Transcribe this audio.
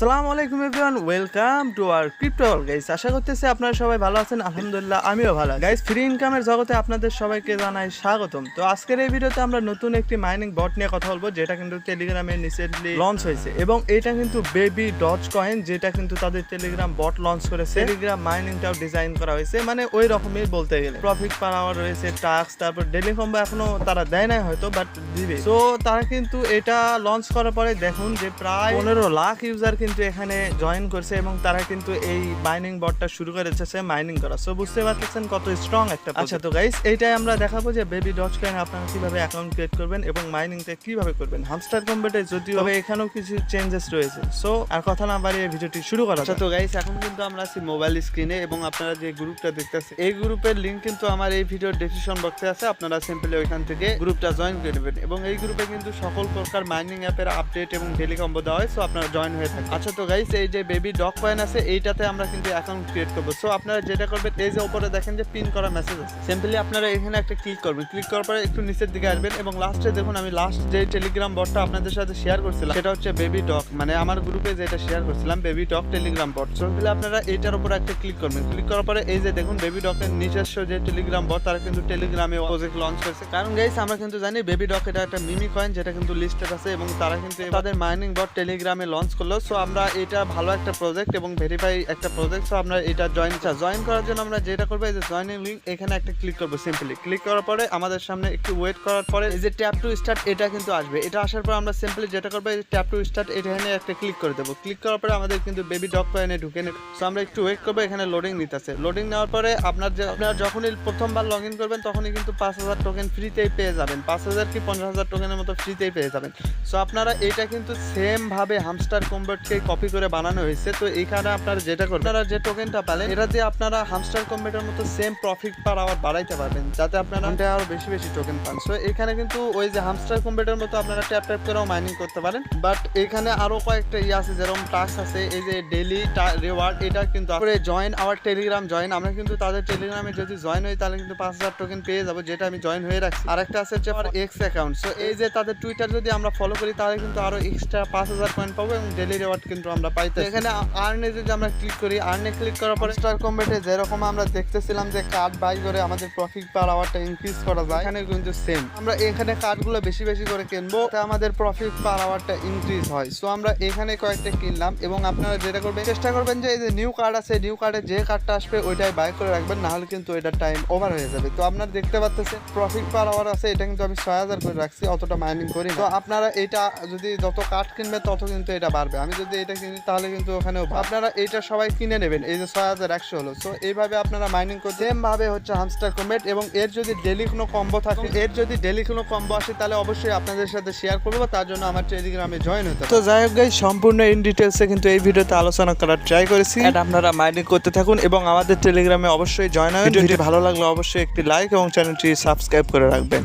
আসসালামু আলাইকুম everyone, welcome to our crypto world guys. আশা করতেছি আপনারা সবাই ভালো আছেন। আলহামদুলিল্লাহ আমিও ভালো আছি। গাইস, ফ্রি ইনকামের জগতে আপনাদের সবাইকে জানাই স্বাগতম। তো আজকের এই ভিডিওতে আমরা নতুন একটি মাইনিং বট নিয়ে কথা বলবো, যেটা কিন্তু টেলিগ্রামে রিসেন্টলি লঞ্চ হয়েছে এবং এটা কিন্তু বেবি ডজ কয়েন, যেটা কিন্তু তাদের টেলিগ্রাম বট লঞ্চ করেছে। টেলিগ্রাম মাইনিংটাও ডিজাইন করা হয়েছে, মানে ওই রকমই বলতে গেলে। প্রফিট পার আওয়ার রয়েছে, টাস্ক, তারপর ডেলি কম্বো এখনো তারা দেয় নাই হয়তো, বাট দিবে। তো তারা কিন্তু এটা লঞ্চ করার পরে দেখুন যে প্রায় 15 লাখ ইউজার কিন্তু এখানে জয়েন করছে এবং তারা কিন্তু এই মাইনিং বটটা শুরু করেছে মাইনিং করা। সো বুঝতে পারতেছেন কত স্ট্রং একটা। আচ্ছা, তো গাইস এইটাই আমরা দেখাবো যে বেবি ডজ কয়েন আপনারা কিভাবে অ্যাকাউন্ট ক্রিয়েট করবেন এবং মাইনিংটা কিভাবে করবেন। হামস্টার কম্বেটে যদিও এখানেও কিছু চেঞ্জেস রয়েছে। সো আর কথা না বাড়িয়ে ভিডিওটি শুরু করা। আচ্ছা, তো গাইস এখন কিন্তু আমরা আছি মোবাইল স্ক্রিনে এবং আপনারা যে গ্রুপটা দেখতেছেন এই গ্রুপের লিংক কিন্তু আমার এই ভিডিওর ডেসক্রিপশন বক্সে আছে। আপনারা সিম্পলি ওইখান থেকে গ্রুপটা জয়েন করে নেবেন এবং এই গ্রুপে কিন্তু সকল প্রকার মাইনিং অ্যাপের আপডেট এবং ডেলি কম্বো দেওয়া হয়। সো আপনারা জয়েন হয়ে থাকেন। আচ্ছা, তো গাইস এই যে বেবি ডগ কয়েন আছে এইটাতে আমরা কিন্তু অ্যাকাউন্ট ক্রিয়েট করবো। সো আপনারা যেটা করবেন, এই যে উপরে দেখেন যে পিন করা মেসেজ আছে, সিম্পলি আপনারা এখানে একটা ক্লিক করবেন। ক্লিক করার পরে একটু নিচের দিকে আসবেন এবং লাস্টে দেখুন আমি লাস্ট যে টেলিগ্রাম বটটা আপনাদের সাথে শেয়ার করছিলাম সেটা হচ্ছে বেবি ডগ, মানে আমার গ্রুপে যেটা শেয়ার করছিলাম baby dog Telegram bot. So আপনারা এইটার উপর একটা ক্লিক করবেন। ক্লিক করার পরে এই যে দেখুন বেবি ডগের নিজস্ব যে টেলিগ্রাম বট, তারা কিন্তু টেলিগ্রামে প্রজেক্ট লঞ্চ করেছে। কারণ গাইস আমরা কিন্তু জানি বেবি ডগ এটা একটা মিমি কয়েন, যেটা কিন্তু লিস্টেড আছে এবং তারা কিন্তু তাদের মাইনিং বট টেলিগ্রামে লঞ্চ করলো। সো আমরা এটা ভালো একটা প্রজেক্ট এবং ভেরিফাই একটা প্রজেক্ট। সো আমরা এটা জয়েন করার জন্য আমরা যেটা করবো, এই যে জয়েনিং লিঙ্ক এখানে একটা ক্লিক করবো। সিম্পলি ক্লিক করার পরে আমাদের সামনে একটু ওয়েট করার পরে এই যে ট্যাপ টু স্টার্ট এটা কিন্তু আসবে। এটা আসার পর আমরা সিম্পলি যেটা করবো, এই ট্যাপ টু স্টার্ট এখানে একটা ক্লিক করে দেবো। ক্লিক করার পরে আমাদের কিন্তু বেবি ডগ কয়েনে ঢুকে নেবে। সো আমরা একটু ওয়েট করবো, এখানে লোডিং নিতেছে। লোডিং নেওয়ার পরে আপনার যখনই প্রথমবার লগ ইন করবেন তখনই কিন্তু 5000 টোকেন ফ্রিতেই পেয়ে যাবেন। 5000 কি 50,000 টোকেনের মতো ফ্রিতেই পেয়ে যাবেন। সো আপনারা এটা কিন্তু সেম ভাবে হামস্টার কম্বেটকে কপি করে বানানো হয়েছে। তো এইখানে আপনারা যেটা করবেন, আপনারা যে টোকেনটা পেলেন এটা দিয়ে আপনারা হামস্টার কম্বেটের মতো সেম প্রফিট পার আওয়ার বাড়াইতে পারবেন, যাতে আপনারা আরো বেশি বেশি টোকেন পান। সো এখানে কিন্তু ওই যে হামস্টার কম্বেটের মতো আপনারা ট্যাপ ট্যাপ করেও মাইনিং করতে পারেন, বাট এখানে আরো কয়েকটা আছে, যেরকম টাস্ক আছে, এই যে ডেইলি রিওয়ার্ড, এটা কিন্তু জয়েন আওয়ার টেলিগ্রাম জয়েন। আমরা কিন্তু তাদের টেলিগ্রামে যদি জয়েন হই তাহলে কিন্তু 5000 টোকেন পেয়ে যাবো, যেটা আমি জয়েন হয়ে রাখছি। আরেকটা আছে হচ্ছে আমার এক্স অ্যাকাউন্ট। সো এই যে তাদের টুইটার যদি আমরা ফলো করি তাহলে কিন্তু আরো এক্সট্রা 5000 কয়েন পাবো এবং ডেইলি রিওয়ার্ড কিন্তু আমরা পাইতে। এখানে আর্নে যদি আমরা ক্লিক করি, আর্নে ক্লিক করার পরে স্টার কম্বেটে যেরকম আমরা দেখতেছিলাম যে কার্ড বাই করে আমাদের প্রফিট পার আওয়ারটা ইনক্রিজ করা যায়, এখানে কিন্তু সেম। আমরা এখানে কার্ডগুলো বেশি বেশি করে কিনবো, তাতে আমাদের প্রফিট পার আওয়ারটা ইনক্রিজ হয়। সো আমরা এখানে কয়েকটা কিনলাম এবং আপনারা যেটা করবেন, চেষ্টা করবেন যে এই যে নিউ কার্ড আছে, নিউ কার্ডে যে কার্ডটা আসবে ওইটাই বাই করে রাখবেন, না হলে কিন্তু এটা টাইম ওভার হয়ে যাবে। তো আপনারা দেখতে পাচ্ছেন প্রফিট পার আওয়ার আছে, এটা কিন্তু আমি 6000 করে রাখছি, অতটা মাইনিং করি। তো আপনারা এটা যদি যত কার্ড কিনবে তত কিন্তু এটা বাড়বে। আমি যদি এটা কিনি তাহলে কিন্তু ওখানেও আপনারা এটা সবাই কিনে নেবেন। এই যে 6100 হলো। সো এইভাবে আপনারা মাইনিং করতে সেম ভাবে হচ্ছে হামস্টার কম্বেট। এবং এর যদি ডেলি কোনো কম্বো থাকে, আসে তাহলে অবশ্যই আপনাদের সাথে শেয়ার করবো। তার জন্য আমার টেলিগ্রামে জয়েন হতে হবে। তো যাই হোক গাইস, সম্পূর্ণ ইন ডিটেলসে কিন্তু এই ভিডিওতে আলোচনা করার ট্রাই করেছি। আপনারা মাইনিং করতে থাকুন এবং আমাদের টেলিগ্রামে অবশ্যই জয়েন হবেন। ভিডিওটি ভালো লাগলে অবশ্যই একটি লাইক এবং চ্যানেলটি সাবস্ক্রাইব করে রাখবেন।